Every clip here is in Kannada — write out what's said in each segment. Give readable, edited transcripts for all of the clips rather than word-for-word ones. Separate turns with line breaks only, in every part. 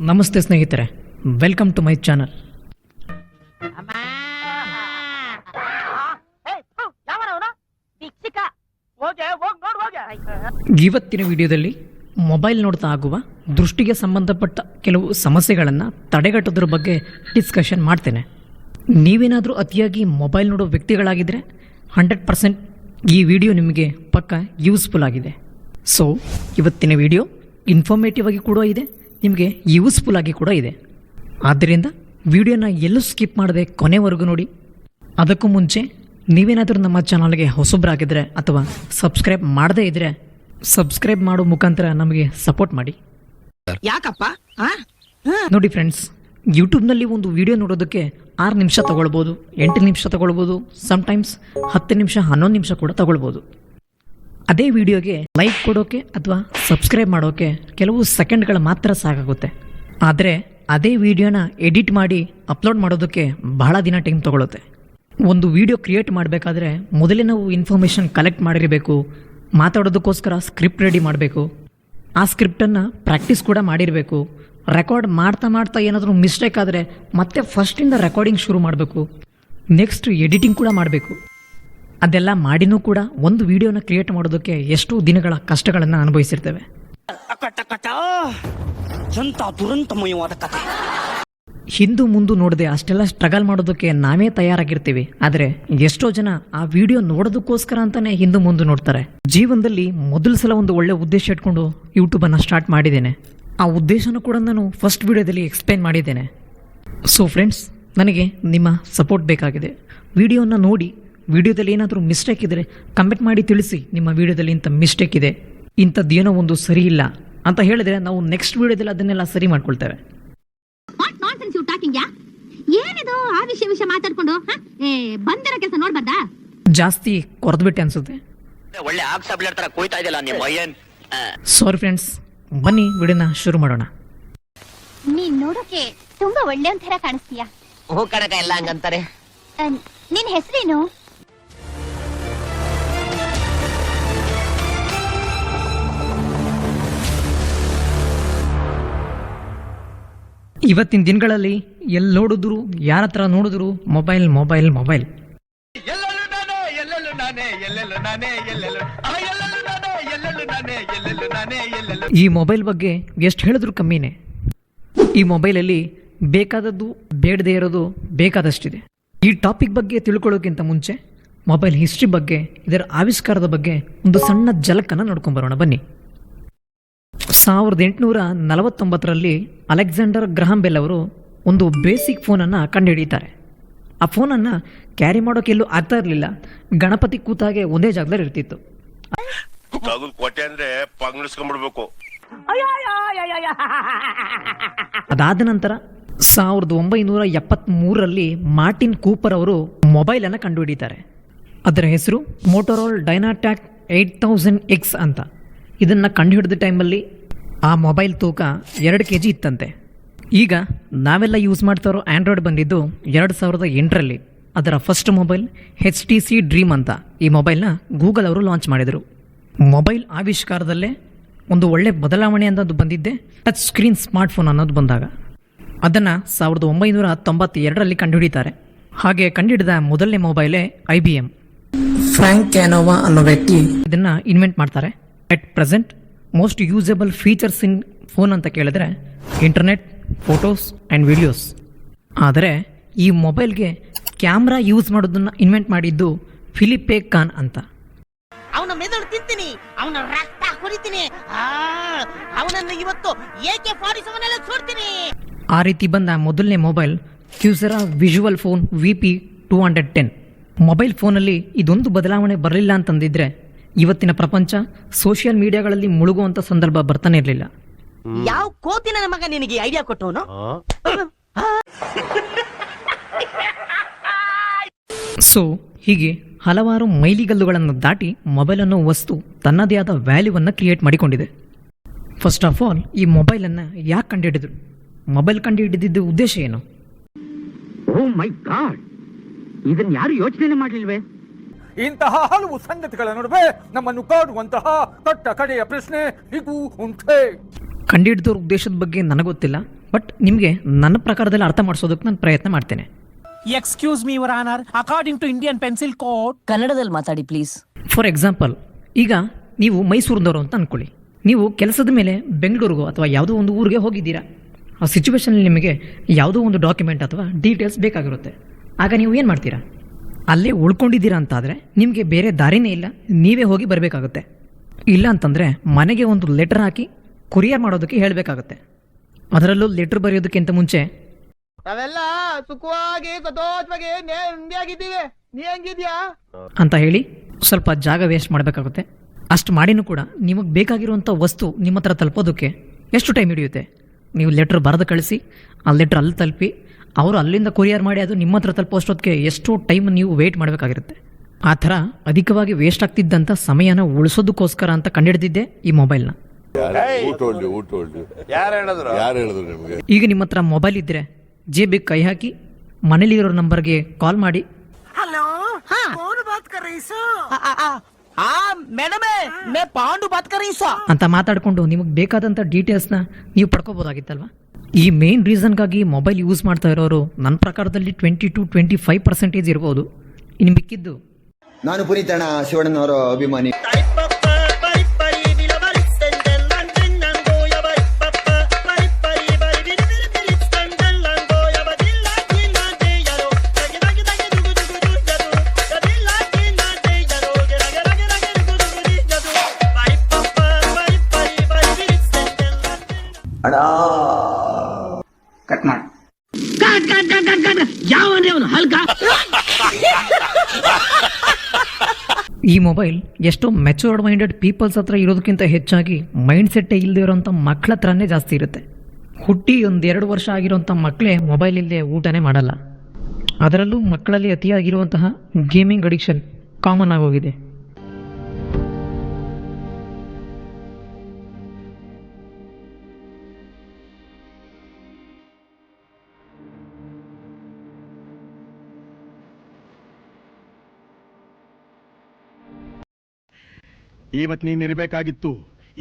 ನಮಸ್ತೆ ಸ್ನೇಹಿತರೆ, ವೆಲ್ಕಮ್ ಟು ಮೈ ಚಾನಲ್. ಇವತ್ತಿನ ವಿಡಿಯೋದಲ್ಲಿ ಮೊಬೈಲ್ ನೋಡ್ತಾ ಆಗುವ ದೃಷ್ಟಿಗೆ ಸಂಬಂಧಪಟ್ಟ ಕೆಲವು ಸಮಸ್ಯೆಗಳನ್ನು ತಡೆಗಟ್ಟೋದ್ರ ಬಗ್ಗೆ ಡಿಸ್ಕಷನ್ ಮಾಡ್ತೇನೆ. ನೀವೇನಾದರೂ ಅತಿಯಾಗಿ ಮೊಬೈಲ್ ನೋಡೋ ವ್ಯಕ್ತಿಗಳಾಗಿದ್ದರೆ 100% ಈ ವಿಡಿಯೋ ನಿಮಗೆ ಪಕ್ಕ ಯೂಸ್ಫುಲ್ ಆಗಿದೆ. ಸೊ ಇವತ್ತಿನ ವಿಡಿಯೋ ಇನ್ಫಾರ್ಮೇಟಿವ್ ಆಗಿ ಕೂಡ ಇದೆ, ನಿಮಗೆ ಯೂಸ್ಫುಲ್ ಆಗಿ ಕೂಡ ಇದೆ. ಆದ್ದರಿಂದ ವಿಡಿಯೋನ ಎಲ್ಲೂ ಸ್ಕಿಪ್ ಮಾಡದೆ ಕೊನೆವರೆಗೂ ನೋಡಿ. ಅದಕ್ಕೂ ಮುಂಚೆ ನೀವೇನಾದರೂ ನಮ್ಮ ಚಾನಲ್ಗೆ ಹೊಸಬ್ರಾಗಿದ್ದರೆ ಅಥವಾ ಸಬ್ಸ್ಕ್ರೈಬ್ ಮಾಡದೇ ಇದ್ದರೆ ಸಬ್ಸ್ಕ್ರೈಬ್ ಮಾಡೋ ಮುಖಾಂತರ ನಮಗೆ ಸಪೋರ್ಟ್ ಮಾಡಿ.
ಯಾಕಪ್ಪ
ನೋಡಿ ಫ್ರೆಂಡ್ಸ್, ಯೂಟ್ಯೂಬ್ನಲ್ಲಿ ಒಂದು ವಿಡಿಯೋ ನೋಡೋದಕ್ಕೆ 6 ನಿಮಿಷ ತಗೊಳ್ಬೋದು, 8 ನಿಮಿಷ ತಗೊಳ್ಬೋದು, ಸಮ್ಟೈಮ್ಸ್ 10 ನಿಮಿಷ 11 ನಿಮಿಷ ಕೂಡ ತಗೊಳ್ಬೋದು. ಅದೇ ವಿಡಿಯೋಗೆ ಲೈಕ್ ಕೊಡೋಕೆ ಅಥವಾ ಸಬ್ಸ್ಕ್ರೈಬ್ ಮಾಡೋಕೆ ಕೆಲವು ಸೆಕೆಂಡ್ಗಳ ಮಾತ್ರ ಸಾಕಾಗುತ್ತೆ. ಆದರೆ ಅದೇ ವಿಡಿಯೋನ ಎಡಿಟ್ ಮಾಡಿ ಅಪ್ಲೋಡ್ ಮಾಡೋದಕ್ಕೆ ಬಹಳ ದಿನ ಟೈಮ್ ತಗೊಳುತ್ತೆ. ಒಂದು ವಿಡಿಯೋ ಕ್ರಿಯೇಟ್ ಮಾಡಬೇಕಾದ್ರೆ ಮೊದಲೇ ನಾವು ಇನ್ಫಾರ್ಮೇಷನ್ ಕಲೆಕ್ಟ್ ಮಾಡಿರಬೇಕು, ಮಾತಾಡೋದಕ್ಕೋಸ್ಕರ ಸ್ಕ್ರಿಪ್ಟ್ ರೆಡಿ ಮಾಡಬೇಕು, ಆ ಸ್ಕ್ರಿಪ್ಟನ್ನು ಪ್ರಾಕ್ಟೀಸ್ ಕೂಡ ಮಾಡಿರಬೇಕು, ರೆಕಾರ್ಡ್ ಮಾಡ್ತಾ ಏನಾದರೂ ಮಿಸ್ಟೇಕ್ ಆದರೆ ಮತ್ತೆ ಫಸ್ಟಿಂದ ರೆಕಾರ್ಡಿಂಗ್ ಶುರು ಮಾಡಬೇಕು, ನೆಕ್ಸ್ಟ್ ಎಡಿಟಿಂಗ್ ಕೂಡ ಮಾಡಬೇಕು. ಅದೆಲ್ಲ ಮಾಡಿನೂ ಕೂಡ ಒಂದು ವಿಡಿಯೋನ ಕ್ರಿಯೇಟ್ ಮಾಡೋದಕ್ಕೆ ಎಷ್ಟೋ ದಿನಗಳ ಕಷ್ಟಗಳನ್ನು ಅನುಭವಿಸಿರ್ತೇವೆ. ಹಿಂದು ಮುಂದೆ ನೋಡದೆ ಅಷ್ಟೆಲ್ಲ ಸ್ಟ್ರಗಲ್ ಮಾಡೋದಕ್ಕೆ ನಾವೇ ತಯಾರಾಗಿರ್ತೀವಿ. ಆದರೆ ಎಷ್ಟೋ ಜನ ಆ ವಿಡಿಯೋ ನೋಡೋದಕ್ಕೋಸ್ಕರ ಅಂತಾನೆ ಹಿಂದು ಮುಂದೆ ನೋಡ್ತಾರೆ. ಜೀವನದಲ್ಲಿ ಮೊದಲ ಸಲ ಒಂದು ಒಳ್ಳೆ ಉದ್ದೇಶ ಇಟ್ಕೊಂಡು ಯೂಟ್ಯೂಬನ್ನು ಸ್ಟಾರ್ಟ್ ಮಾಡಿದ್ದೇನೆ. ಆ ಉದ್ದೇಶನ ಕೂಡ ನಾನು ಫಸ್ಟ್ ವಿಡಿಯೋದಲ್ಲಿ ಎಕ್ಸ್ಪ್ಲೇನ್ ಮಾಡಿದ್ದೇನೆ. ಸೊ ಫ್ರೆಂಡ್ಸ್, ನನಗೆ ನಿಮ್ಮ ಸಪೋರ್ಟ್ ಬೇಕಾಗಿದೆ. ವಿಡಿಯೋನ ನೋಡಿ, ವಿಡಿಯೋದಲ್ಲಿ ಏನಾದರೂ ಮಿಸ್ಟೇಕ್ ಇದ್ದರೆ ಕಮೆಂಟ್ ಮಾಡಿ ತಿಳಿಸಿ. ನಿಮ್ಮ ವಿಡಿಯೋದಲ್ಲಿ ಇಂಥ ಮಿಸ್ಟೇಕ್ ಇದೆ, ಇಂಥದ್ದೇನೋ ಒಂದು ಸರಿ ಇಲ್ಲ ಅಂತ ಹೇಳಿದ್ರೆ ನಾವು ನೆಕ್ಸ್ಟ್ ವಿಡಿಯೋದಲ್ಲಿ ಅದನ್ನೆಲ್ಲ ಸರಿ ಮಾಡ್ಕೊಳ್ತೇವೆ.
ಏನಿದು ಆ ವಿಷಯ ಮಾತಾಡ್ಕೊಂಡು ಬಂದಿರೋ ಕೆಲಸ ನೋಡ್ಬಾರ್ದಾ?
ಜಾಸ್ತಿ ಕೊರೆದ್ಬಿಟ್ಟೆ ಅನ್ಸುತ್ತೆ.
ಒಳ್ಳೆ ಆಕ್ಸಾಬ್ಲರ್ ತರ ಕೊಯ್ತಾ ಇದೆಯಲ್ಲ ನಿಮ್ಮ ಅಯ್ಯನ್.
ಸಾರಿ ಫ್ರೆಂಡ್ಸ್, ಬನ್ನಿ ವಿಡಿಯೋನ ಶುರು ಮಾಡೋಣ.
ನೀನ್ ನೋಡೋಕೆ ತುಂಬಾ ಒಳ್ಳೆ ಒಂಥರ ಕಾಣಿಸ್ತೀಯಾ?
ಹೂ ಕಣಕ ಎಲ್ಲ ಹಂಗಂತಾರೆ.
ನಿನ್ ಹೆಸರೇನು?
ಇವತ್ತಿನ ದಿನಗಳಲ್ಲಿ ಎಲ್ಲಿ ನೋಡಿದ್ರು, ಯಾರ ಹತ್ರ ನೋಡಿದ್ರು ಮೊಬೈಲ್ ಮೊಬೈಲ್ ಮೊಬೈಲ್. ಈ ಮೊಬೈಲ್ ಬಗ್ಗೆ ಎಷ್ಟು ಹೇಳಿದ್ರು ಕಮ್ಮಿನೇ. ಈ ಮೊಬೈಲಲ್ಲಿ ಬೇಕಾದದ್ದು ಬೇಡದೇ ಇರೋದು ಬೇಕಾದಷ್ಟಿದೆ. ಈ ಟಾಪಿಕ್ ಬಗ್ಗೆ ತಿಳ್ಕೊಳ್ಳೋಕ್ಕಿಂತ ಮುಂಚೆ ಮೊಬೈಲ್ ಹಿಸ್ಟ್ರಿ ಬಗ್ಗೆ, ಇದರ ಆವಿಷ್ಕಾರದ ಬಗ್ಗೆ ಒಂದು ಸಣ್ಣ ಜಲಕನ್ನು ನೋಡ್ಕೊಂಬರೋಣ ಬನ್ನಿ. 1849ರಲ್ಲಿ ಅಲೆಕ್ಸಾಂಡರ್ ಗ್ರಹಾಂ ಬೆಲ್ ಅವರು ಒಂದು ಬೇಸಿಕ್ ಫೋನನ್ನು ಕಂಡುಹಿಡಿಯುತ್ತಾರೆ. ಆ ಫೋನನ್ನು ಕ್ಯಾರಿ ಮಾಡೋಕೆ ಎಲ್ಲೂ ಆಗ್ತಾ ಇರಲಿಲ್ಲ. ಗಣಪತಿ ಕೂತಾಗೆ ಒಂದೇ ಜಾಗದಲ್ಲಿ ಇರ್ತಿತ್ತು. ಅದಾದ ನಂತರ 1973ರಲ್ಲಿ ಮಾರ್ಟಿನ್ ಕೂಪರ್ ಅವರು ಮೊಬೈಲ್ ಅನ್ನು ಕಂಡುಹಿಡಿತಾರೆ. ಅದರ ಹೆಸರು ಮೋಟೋರೋಲ್ ಡೈನಾಟ್ಯಾಕ್ 8000X ಅಂತ. ಇದನ್ನು ಕಂಡುಹಿಡಿದ ಟೈಮಲ್ಲಿ ಆ ಮೊಬೈಲ್ ತೂಕ 2 kg ಇತ್ತಂತೆ. ಈಗ ನಾವೆಲ್ಲ ಯೂಸ್ ಮಾಡ್ತಾ ಇರೋ ಆ್ಯಂಡ್ರಾಯ್ಡ್ ಬಂದಿದ್ದು 2008ರಲ್ಲಿ. ಅದರ ಫಸ್ಟ್ ಮೊಬೈಲ್ HTC ಡ್ರೀಮ್ ಅಂತ. ಈ ಮೊಬೈಲ್ನ ಗೂಗಲ್ ಅವರು ಲಾಂಚ್ ಮಾಡಿದರು. ಮೊಬೈಲ್ ಆವಿಷ್ಕಾರದಲ್ಲೇ ಒಂದು ಒಳ್ಳೆ ಬದಲಾವಣೆ ಅನ್ನೋದು ಬಂದಿದ್ದೆ ಟಚ್ ಸ್ಕ್ರೀನ್ ಸ್ಮಾರ್ಟ್ಫೋನ್ ಅನ್ನೋದು ಬಂದಾಗ. ಅದನ್ನು 1992ರಲ್ಲಿ ಕಂಡುಹಿಡಿತಾರೆ. ಹಾಗೆ ಕಂಡುಹಿಡಿದ ಮೊದಲನೇ ಮೊಬೈಲೇ IBM. ಫ್ರ್ಯಾಂಕ್ ಕ್ಯಾನೋವಾ ಅನ್ನೋ ವ್ಯಕ್ತಿ ಇದನ್ನು ಇನ್ವೆಂಟ್ ಮಾಡ್ತಾರೆ. At present most usable features in phone ಅಂತ ಕೇಳಿದ್ರೆ ಇಂಟರ್ನೆಟ್, ಫೋಟೋಸ್ ಆ್ಯಂಡ್ ವಿಡಿಯೋಸ್. ಆದರೆ ಈ ಮೊಬೈಲ್ಗೆ ಕ್ಯಾಮ್ರಾ ಯೂಸ್ ಮಾಡೋದನ್ನು ಇನ್ವೆಂಟ್ ಮಾಡಿದ್ದು ಫಿಲಿಪೆ ಕಾನ್ ಅಂತ.
ಅವನ ಮೆದುಳು ತಿಂತೀನಿ, ಅವನ ರಕ್ತ ಕುರಿತೀನಿ, ಅವನನ್ನು ಇವತ್ತು AK-47 ಸುಡ್ತೀನಿ.
ಆ ರೀತಿ ಬಂದ ಮೊದಲನೇ mobile Kyocera visual phone VP210. Mobile ಫೋನಲ್ಲಿ ಇದೊಂದು ಬದಲಾವಣೆ ಬರಲಿಲ್ಲ ಅಂತಂದಿದ್ರೆ ಇವತ್ತಿನ ಪ್ರಪಂಚ ಸೋಷಿಯಲ್ ಮೀಡಿಯಾಗಳಲ್ಲಿ ಮುಳುಗುವಂತ ಸಂದರ್ಭ ಬರ್ತಾನೆ ಇರಲಿಲ್ಲ.
ಯಾವ ಕೋತಿನ ಮಗ ನಿನಗೆ ಐಡಿಯಾ ಕೊಟ್ಟವನು?
ಸೊ ಹೀಗೆ ಹಲವಾರು ಮೈಲಿಗಲ್ಲುಗಳನ್ನು ದಾಟಿ ಮೊಬೈಲ್ ಅನ್ನೋ ವಸ್ತು ತನ್ನದೇ ಆದ ವ್ಯಾಲ್ಯೂವನ್ನು ಕ್ರಿಯೇಟ್ ಮಾಡಿಕೊಂಡಿದೆ. ಫಸ್ಟ್ ಆಫ್ ಆಲ್, ಈ ಮೊಬೈಲನ್ನು ಯಾಕೆ ಕಂಡುಹಿಡಿದ್ರು? ಮೊಬೈಲ್ ಕಂಡುಹಿಡಿದಿದ್ದ ಉದ್ದೇಶ ಏನು?
ಓ ಮೈ ಗಾಡ್, ಇದನ್ನ ಯಾರು ಯೋಚನೆ ಮಾಡಲಿಲ್ವೇ?
ಇಂತಹ ಹಲವು ಸಂಗತಿಗಳ ನಡುವೆ ನಮ್ಮನ್ನು ಕಾಡುವಂತಹ ಕಟ್ಟ ಕಡೆಯ ಪ್ರಶ್ನೆ ಇದು ಉಂಟೆ.
ಕಂಡುಹಿಡಿದವ್ರ ಉದ್ದೇಶದ ಬಗ್ಗೆ ನನಗೊತ್ತಿಲ್ಲ. ಬಟ್ ನಿಮಗೆ ನನ್ನ ಪ್ರಕಾರದಲ್ಲಿ ಅರ್ಥ ಮಾಡಿಸೋದಕ್ಕೆ ನಾನು ಪ್ರಯತ್ನ ಮಾಡ್ತೇನೆ.
Excuse me your honour, according to Indian pencil code.
ಕನ್ನಡದಲ್ಲಿ ಮಾತಾಡಿ ಪ್ಲೀಸ್.
ಫಾರ್ ಎಕ್ಸಾಂಪಲ್, ಈಗ ನೀವು ಮೈಸೂರಿನವರು ಅಂತ ಅಂದ್ಕೊಳ್ಳಿ. ನೀವು ಕೆಲಸದ ಮೇಲೆ ಬೆಂಗಳೂರಿಗೋ ಅಥವಾ ಯಾವುದೋ ಒಂದು ಊರಿಗೆ ಹೋಗಿದ್ದೀರಾ. ಆ ಸಿಚುವೇಶನಲ್ಲಿ ನಿಮಗೆ ಯಾವುದೋ ಒಂದು ಡಾಕ್ಯುಮೆಂಟ್ ಅಥವಾ ಡೀಟೇಲ್ಸ್ ಬೇಕಾಗಿರುತ್ತೆ. ಆಗ ನೀವು ಏನು ಮಾಡ್ತೀರಾ? ಅಲ್ಲೇ ಉಳ್ಕೊಂಡಿದ್ದೀರಾ ಅಂತಾದರೆ ನಿಮಗೆ ಬೇರೆ ದಾರಿನೇ ಇಲ್ಲ, ನೀವೇ ಹೋಗಿ ಬರಬೇಕಾಗುತ್ತೆ. ಇಲ್ಲ ಅಂತಂದರೆ ಮನೆಗೆ ಒಂದು ಲೆಟರ್ ಹಾಕಿ ಕೊರಿಯರ್ ಮಾಡೋದಕ್ಕೆ ಹೇಳಬೇಕಾಗುತ್ತೆ. ಅದರಲ್ಲೂ ಲೆಟ್ರ್ ಬರೆಯೋದಕ್ಕಿಂತ ಮುಂಚೆ
ನಾವೆಲ್ಲ ಸುಖವಾಗಿ ಸಂತೋಷವಾಗಿ ನೆಮ್ಮದಿಯಾಗಿದ್ದೀವಿ, ನೀ ಹೆಂಗಿದ್ಯಾ
ಅಂತ ಹೇಳಿ ಸ್ವಲ್ಪ ಜಾಗ ವೇಸ್ಟ್ ಮಾಡಬೇಕಾಗುತ್ತೆ. ಅಷ್ಟು ಮಾಡಿನೂ ಕೂಡ ನಿಮಗೆ ಬೇಕಾಗಿರುವಂಥ ವಸ್ತು ನಿಮ್ಮ ಹತ್ರ ತಲುಪೋದಕ್ಕೆ ಎಷ್ಟು ಟೈಮ್ ಹಿಡಿಯುತ್ತೆ? ನೀವು ಲೆಟ್ರ್ ಬರೆದು ಕಳಿಸಿ, ಆ ಲೆಟ್ರ್ ಅಲ್ಲಿ ತಲುಪಿ, ಅವರು ಅಲ್ಲಿಂದ ಕೊರಿಯರ್ ಮಾಡಿ ಅದು ನಿಮ್ಮ ಹತ್ರ ತಲುಪೋಷ್ಟೊತ್ತಿಗೆ ಎಷ್ಟೋ ಟೈಮ್ ನೀವು ವೆಯ್ಟ್ ಮಾಡಬೇಕಾಗಿರುತ್ತೆ. ಆ ಥರ ಅಧಿಕವಾಗಿ ವೇಸ್ಟ್ ಆಗ್ತಿದ್ದಂಥ ಸಮಯನ ಉಳಿಸೋದಕ್ಕೋಸ್ಕರ ಅಂತ ಕಂಡುಹಿಡಿದಿದ್ದೆ ಈ ಮೊಬೈಲ್ನ. ಈಗ ನಿಮ್ಮ ಹತ್ರ ಮೊಬೈಲ್ ಇದ್ದರೆ ಜೇಬಿಗೆ ಕೈ ಹಾಕಿ ಮನೇಲಿರೋ ನಂಬರ್ಗೆ ಕಾಲ್ ಮಾಡಿ,
ಹಲೋ, ಕೌನ್ ಬಾತ್ ಕರ್ ರಹಿ ಸೋ?
ಮೇಡಮ್ ಮೇ ಪಾಂಡು ಬಾತ್ ಕರ್ ರಹಿ ಸೋ
ಅಂತ ಮಾತಾಡಿಕೊಂಡು ನಿಮಗೆ ಬೇಕಾದಂಥ ಡೀಟೇಲ್ಸ್ನ ನೀವು ಪಡ್ಕೋಬೋದಾಗಿತ್ತಲ್ವ. ಈ ಮೇನ್ ರೀಸನ್ಗಾಗಿ ಮೊಬೈಲ್ ಯೂಸ್ ಮಾಡ್ತಾ ಇರೋರು ನನ್ನ ಪ್ರಕಾರದಲ್ಲಿ 20 to 25% ಇರ್ಬೋದು. ಇನ್ನು ಮಿಕ್ಕಿದ್ದು
ನಾನು ಪುನೀತಣ್ಣ ಶಿವಣ್ಣನವರ ಅಭಿಮಾನಿ.
ಕಟ್ ಮಾಡಿ.
ಯಾವನೇ ಅವನು ಹಲ್ಕ.
ಈ ಮೊಬೈಲ್ ಎಷ್ಟೋ ಮೆಚೂರ್ಡ್ ಮೈಂಡೆಡ್ ಪೀಪಲ್ಸ್ ಹತ್ರ ಇರೋದಕ್ಕಿಂತ ಹೆಚ್ಚಾಗಿ ಮೈಂಡ್ ಸೆಟ್ಟೇ ಇಲ್ಲದೆ ಇರೋಂಥ ಮಕ್ಕಳ ಹತ್ರನೇ ಜಾಸ್ತಿ ಇರುತ್ತೆ. ಹುಟ್ಟಿ 1-2 ವರ್ಷ ಆಗಿರೋಂಥ ಮಕ್ಕಳೇ ಮೊಬೈಲ್ ಇಲ್ಲದೆ ಊಟನೇ ಮಾಡಲ್ಲ. ಅದರಲ್ಲೂ ಮಕ್ಕಳಲ್ಲಿ ಅತಿಯಾಗಿರುವಂತಹ ಗೇಮಿಂಗ್ ಅಡಿಕ್ಷನ್ ಕಾಮನ್ ಆಗೋಗಿದೆ.
ಇವತ್ತು ನೀನು ಇರಬೇಕಾಗಿತ್ತು,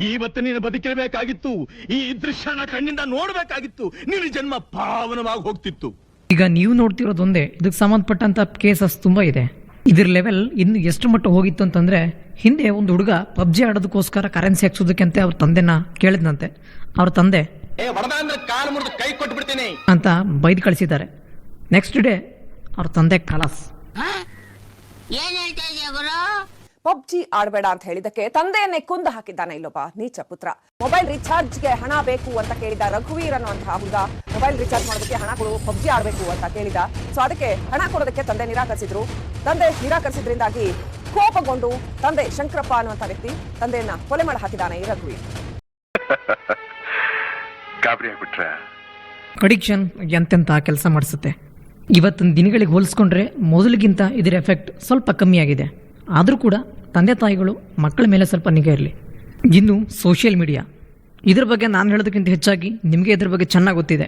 ಇವತ್ತು ನೀನು ಬದುಕಿರಬೇಕಾಗಿತ್ತು, ಈ ದೃಶ್ಯನ ಕಣ್ಣಿಂದ ನೋಡಬೇಕಾಗಿತ್ತು, ನಿನ್ನ ಜನ್ಮ ಪಾವನವಾಗಿ ಹೋಗ್ತಿತ್ತು.
ಈಗ ನೀವು ನೋಡ್ತಿರೋದೊಂದೇ, ಇದಕ್ಕೆ ಸಂಬಂಧಪಟ್ಟಂಥ ಕೇಸಸ್ ತುಂಬ ಇದೆ. ಇದ್ರ ಲೆವೆಲ್ ಇನ್ನು ಎಷ್ಟು ಮಟ್ಟ ಹೋಗಿತ್ತು ಅಂತಂದರೆ, ಹಿಂದೆ ಒಂದು ಹುಡುಗ ಪಬ್ಜಿ ಆಡೋದಕ್ಕೋಸ್ಕರ ಕರೆನ್ಸಿ ಹಾಕ್ಸೋದಕ್ಕಂತ ಅವ್ರ ತಂದೆನ ಕೇಳಿದ್ನಂತೆ. ಅವ್ರ ತಂದೆ
ಕೈ ಕೊಟ್ಟು ಬಿಡ್ತೀನಿ
ಅಂತ ಬೈದು ಕಳಿಸಿದ್ದಾರೆ. ನೆಕ್ಸ್ಟ್ ಡೇ ಅವ್ರ ತಂದೆ ಖಲಾಸ್.
ಏನ್ ಹೇಳ್ತಾ ಇದೀಯ ಗುರು?
ಪಬ್ಜಿ ಆಡಬೇಡ ಅಂತ ಹೇಳಿದಕ್ಕೆ ತಂದೆಯನ್ನೇ ಕೊಂದು ಹಾಕಿದ್ದಾನೆ ಇಲ್ಲೊಬ್ಬ ನೀಚ ಪುತ್ರ. ಮೊಬೈಲ್ ರಿಚಾರ್ಜ್ಗೆ ಹಣ ಬೇಕು ಅಂತ ಕೇಳಿದ ರಘುವೀರ್ ಅನ್ನುವಂತಹ ಹುಡುಗ ಮೊಬೈಲ್ ರಿಚಾರ್ಜ್ ಮಾಡೋದಕ್ಕೆ ಹಣ ಕೊಡು, ಪಬ್ಜಿ ಆಡಬೇಕು ಅಂತ ಕೇಳಿದ. ಸೊ ಅದಕ್ಕೆ ಹಣ ಕೊಡೋದಕ್ಕೆ ತಂದೆ ನಿರಾಕರಿಸಿದ್ರು. ತಂದೆ ನಿರಾಕರಿಸಿದ್ರಿಂದಾಗಿ ಕೋಪಗೊಂಡು ತಂದೆ ಶಂಕರಪ್ಪ ಅನ್ನುವಂಥ ವ್ಯಕ್ತಿ ತಂದೆಯನ್ನ ಕೊಲೆ ಮಾಡಿ ಹಾಕಿದ್ದಾನೆ ಈ ರಘುವೀರ್.
ಅಡಿಕ್ಷನ್ ಎಂತೆಂಥ ಕೆಲಸ ಮಾಡಿಸುತ್ತೆ. ಇವತ್ತಿನ ದಿನಗಳಿಗೆ ಹೋಲಿಸ್ಕೊಂಡ್ರೆ ಮೊದಲಿಗಿಂತ ಇದರ ಎಫೆಕ್ಟ್ ಸ್ವಲ್ಪ ಕಮ್ಮಿ ಆಗಿದೆ. ಆದರೂ ಕೂಡ ತಂದೆ ತಾಯಿಗಳು ಮಕ್ಕಳ ಮೇಲೆ ಸ್ವಲ್ಪ ನಿಗಾ ಇರಲಿ. ಇನ್ನು ಸೋಷಿಯಲ್ ಮೀಡಿಯಾ, ಇದ್ರ ಬಗ್ಗೆ ನಾನು ಹೇಳೋದಕ್ಕಿಂತ ಹೆಚ್ಚಾಗಿ ನಿಮಗೆ ಇದ್ರ ಬಗ್ಗೆ ಚೆನ್ನಾಗಿ ಗೊತ್ತಿದೆ.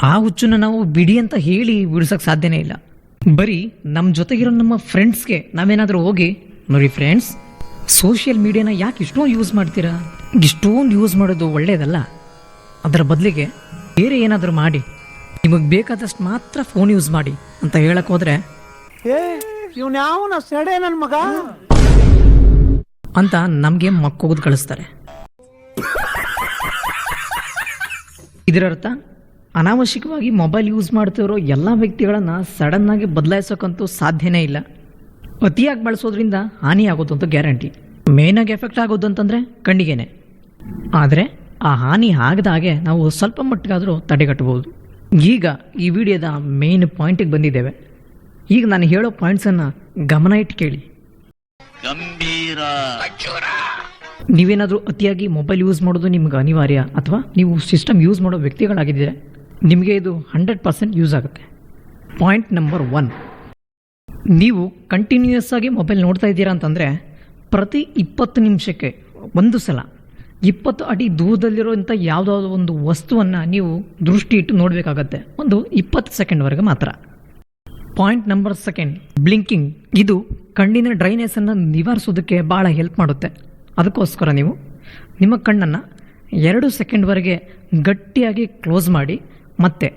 ಆ ಹುಚ್ಚನ್ನು ನಾವು ಬಿಡಿ ಅಂತ ಹೇಳಿ ಬಿಡಿಸೋಕ್ಕೆ ಸಾಧ್ಯನೇ ಇಲ್ಲ. ಬರೀ ನಮ್ಮ ಜೊತೆಗಿರೋ ನಮ್ಮ ಫ್ರೆಂಡ್ಸ್ಗೆ ನಾವೇನಾದರೂ ಹೋಗಿ, ನೋಡಿ ಫ್ರೆಂಡ್ಸ್, ಸೋಷಿಯಲ್ ಮೀಡಿಯಾನ ಯಾಕೆ ಇಷ್ಟೊಂದು ಯೂಸ್ ಮಾಡ್ತೀರಾ? ಇಷ್ಟೊಂದು ಯೂಸ್ ಮಾಡೋದು ಒಳ್ಳೆಯದಲ್ಲ. ಅದರ ಬದಲಿಗೆ ಬೇರೆ ಏನಾದರೂ ಮಾಡಿ, ನಿಮಗೆ ಬೇಕಾದಷ್ಟು ಮಾತ್ರ ಫೋನ್ ಯೂಸ್ ಮಾಡಿ ಅಂತ ಹೇಳಕ್ಕೆ ಹೋದರೆ,
ಇವ್ನ್ಯಾವನ ಸೆಡೆ ನನ್ ಮಗ
ಅಂತ ನಮಗೆ ಮಕ್ಕೋದು ಕಳಿಸ್ತಾರೆ. ಇದರರ್ಥ ಅನಾವಶ್ಯಕವಾಗಿ ಮೊಬೈಲ್ ಯೂಸ್ ಮಾಡ್ತಿರೋ ಎಲ್ಲ ವ್ಯಕ್ತಿಗಳನ್ನು ಸಡನ್ನಾಗಿ ಬದಲಾಯಿಸೋಕ್ಕಂತೂ ಸಾಧ್ಯನೇ ಇಲ್ಲ. ಅತಿಯಾಗಿ ಬಳಸೋದ್ರಿಂದ ಹಾನಿ ಆಗೋದಂತೂ ಗ್ಯಾರಂಟಿ. ಮೇನಾಗಿ ಎಫೆಕ್ಟ್ ಆಗೋದು ಅಂತಂದರೆ ಕಣ್ಣಿಗೇನೆ. ಆದರೆ ಆ ಹಾನಿ ಆಗದಾಗೆ ನಾವು ಸ್ವಲ್ಪ ಮಟ್ಟಿಗಾದರೂ ತಡೆಗಟ್ಟಬಹುದು. ಈಗ ಈ ವಿಡಿಯೋದ ಮೇನ್ ಪಾಯಿಂಟಿಗೆ ಬಂದಿದ್ದೇವೆ. ಈಗ ನಾನು ಹೇಳೋ ಪಾಯಿಂಟ್ಸನ್ನು ಗಮನ ಇಟ್ಟು ಕೇಳಿ. ನೀವೇನಾದರೂ ಅತಿಯಾಗಿ ಮೊಬೈಲ್ ಯೂಸ್ ಮಾಡೋದು ನಿಮ್ಗೆ ಅನಿವಾರ್ಯ ಅಥವಾ ನೀವು ಸಿಸ್ಟಮ್ ಯೂಸ್ ಮಾಡೋ ವ್ಯಕ್ತಿಗಳಾಗಿದ್ದರೆ ನಿಮಗೆ ಇದು 100% ಯೂಸ್ ಆಗುತ್ತೆ. ಪಾಯಿಂಟ್ ನಂಬರ್ 1, ನೀವು ಕಂಟಿನ್ಯೂಯಸ್ ಆಗಿ ಮೊಬೈಲ್ ನೋಡ್ತಾ ಇದ್ದೀರಾ ಅಂತಂದರೆ ಪ್ರತಿ 20 ನಿಮಿಷಕ್ಕೆ ಒಂದು ಸಲ 20 ಅಡಿ ದೂರದಲ್ಲಿರೋಂಥ ಯಾವುದಾದ್ರು ಒಂದು ವಸ್ತುವನ್ನು ನೀವು ದೃಷ್ಟಿ ಇಟ್ಟು ನೋಡಬೇಕಾಗತ್ತೆ, ಒಂದು 20 ಸೆಕೆಂಡ್ವರೆಗೆ ಮಾತ್ರ. Point number 2, blinking. ಇದು ಕಣ್ಣಿನ ಡ್ರೈನೆಸ್ಸನ್ನು ನಿವಾರಿಸೋದಕ್ಕೆ ಭಾಳ ಹೆಲ್ಪ್ ಮಾಡುತ್ತೆ. ಅದಕ್ಕೋಸ್ಕರ ನೀವು ನಿಮ್ಮ ಕಣ್ಣನ್ನು 2 ಸೆಕೆಂಡ್ವರೆಗೆ ಗಟ್ಟಿಯಾಗಿ ಕ್ಲೋಸ್ ಮಾಡಿ ಮತ್ತೆ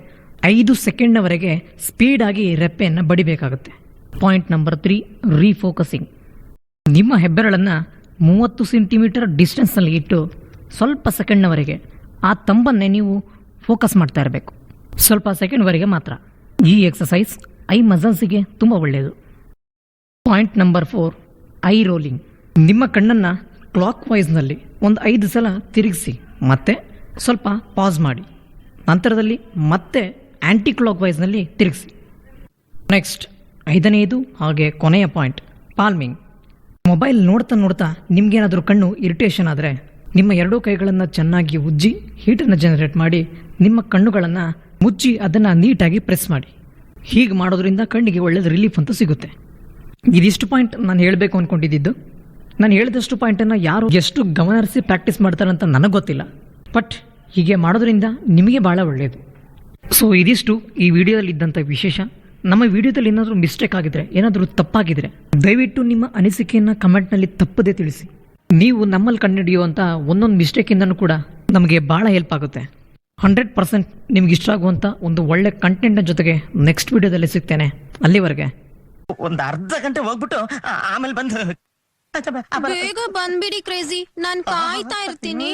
5 ಸೆಕೆಂಡ್ನವರೆಗೆ ಸ್ಪೀಡಾಗಿ ರೆಪ್ಪೆಯನ್ನು ಬಡಿಬೇಕಾಗುತ್ತೆ. Point number 3, ರೀಫೋಕಸಿಂಗ್. ನಿಮ್ಮ ಹೆಬ್ಬೆರಳನ್ನು 30 ಸೆಂಟಿಮೀಟರ್ ಡಿಸ್ಟೆನ್ಸ್ನಲ್ಲಿ ಇಟ್ಟು ಸ್ವಲ್ಪ ಸೆಕೆಂಡ್ನವರೆಗೆ ಆ ತಂಬನ್ನೇ ನೀವು ಫೋಕಸ್ ಮಾಡ್ತಾ ಇರಬೇಕು, ಸ್ವಲ್ಪ ಸೆಕೆಂಡ್ವರೆಗೆ ಮಾತ್ರ. ಈ ಎಕ್ಸಸೈಸ್ ಐ ಮಸಲ್ಸಿಗೆ ತುಂಬ ಒಳ್ಳೆಯದು. Point number 4, I rolling. ನಿಮ್ಮ ಕಣ್ಣನ್ನು ಕ್ಲಾಕ್ ವೈಸ್ನಲ್ಲಿ ಒಂದು 5 ಸಲ ತಿರುಗಿಸಿ ಮತ್ತೆ ಸ್ವಲ್ಪ ಪಾಸ್ ಮಾಡಿ, ನಂತರದಲ್ಲಿ ಮತ್ತೆ ಆ್ಯಂಟಿ ಕ್ಲಾಕ್ ವೈಸ್ನಲ್ಲಿ ತಿರುಗಿಸಿ. ನೆಕ್ಸ್ಟ್ 5ನೇದು ಹಾಗೆ ಕೊನೆಯ ಪಾಯಿಂಟ್, ಪಾಲ್ಮಿಂಗ್. ಮೊಬೈಲ್ ನೋಡ್ತಾ ನೋಡ್ತಾ ನಿಮಗೇನಾದರೂ ಕಣ್ಣು ಇರಿಟೇಷನ್ ಆದರೆ ನಿಮ್ಮ 2 ಕೈಗಳನ್ನು ಚೆನ್ನಾಗಿ ಉಜ್ಜಿ ಹೀಟನ್ನು ಜನರೇಟ್ ಮಾಡಿ ನಿಮ್ಮ ಕಣ್ಣುಗಳನ್ನು ಮುಚ್ಚಿ ಅದನ್ನು ನೀಟಾಗಿ ಪ್ರೆಸ್ ಮಾಡಿ. ಹೀಗೆ ಮಾಡೋದ್ರಿಂದ ಕಣ್ಣಿಗೆ ಒಳ್ಳೆಯದು ರಿಲೀಫ್ ಅಂತೂ ಸಿಗುತ್ತೆ. ಇದಿಷ್ಟು ಪಾಯಿಂಟ್ ನಾನು ಹೇಳಬೇಕು ಅಂದ್ಕೊಂಡಿದ್ದು. ನಾನು ಹೇಳಿದಷ್ಟು ಪಾಯಿಂಟನ್ನು ಯಾರು ಎಷ್ಟು ಗಮನಹರಿಸಿ ಪ್ರಾಕ್ಟೀಸ್ ಮಾಡ್ತಾರಂತ ನನಗೆ ಗೊತ್ತಿಲ್ಲ, ಬಟ್ ಹೀಗೆ ಮಾಡೋದ್ರಿಂದ ನಿಮಗೆ ಭಾಳ ಒಳ್ಳೆಯದು. ಸೊ ಇದಿಷ್ಟು ಈ ವಿಡಿಯೋದಲ್ಲಿ ಇದ್ದಂಥ ವಿಶೇಷ. ನಮ್ಮ ವಿಡಿಯೋದಲ್ಲಿ ಏನಾದರೂ ಮಿಸ್ಟೇಕ್ ಆಗಿದ್ರೆ, ಏನಾದರೂ ತಪ್ಪಾಗಿದ್ರೆ ದಯವಿಟ್ಟು ನಿಮ್ಮ ಅನಿಸಿಕೆಯನ್ನು ಕಮೆಂಟ್ನಲ್ಲಿ ತಪ್ಪದೇ ತಿಳಿಸಿ. ನೀವು ನಮ್ಮಲ್ಲಿ ಕಂಡುಹಿಡಿಯುವಂಥ ಒಂದೊಂದು ಮಿಸ್ಟೇಕಿಂದನೂ ಕೂಡ ನಮಗೆ ಭಾಳ ಹೆಲ್ಪ್ ಆಗುತ್ತೆ. 100% ನಿಮ್ಗೆ ಇಷ್ಟ ಆಗುವಂಥ ಒಂದು ಒಳ್ಳೆ ಕಂಟೆಂಟ್ನ ಜೊತೆಗೆ ನೆಕ್ಸ್ಟ್ ವಿಡಿಯೋದಲ್ಲಿ ಸಿಗ್ತೇನೆ. ಅಲ್ಲಿವರೆಗೆ
ಒಂದ್ ಅರ್ಧ ಗಂಟೆ ಹೋಗ್ಬಿಟ್ಟು ಆಮೇಲೆ ಬಂದು
ಬೇಗ ಬಂದ್ಬಿಡಿ ಕ್ರೇಜಿ, ನಾನ್ ಕಾಯ್ತಾ ಇರ್ತೀನಿ.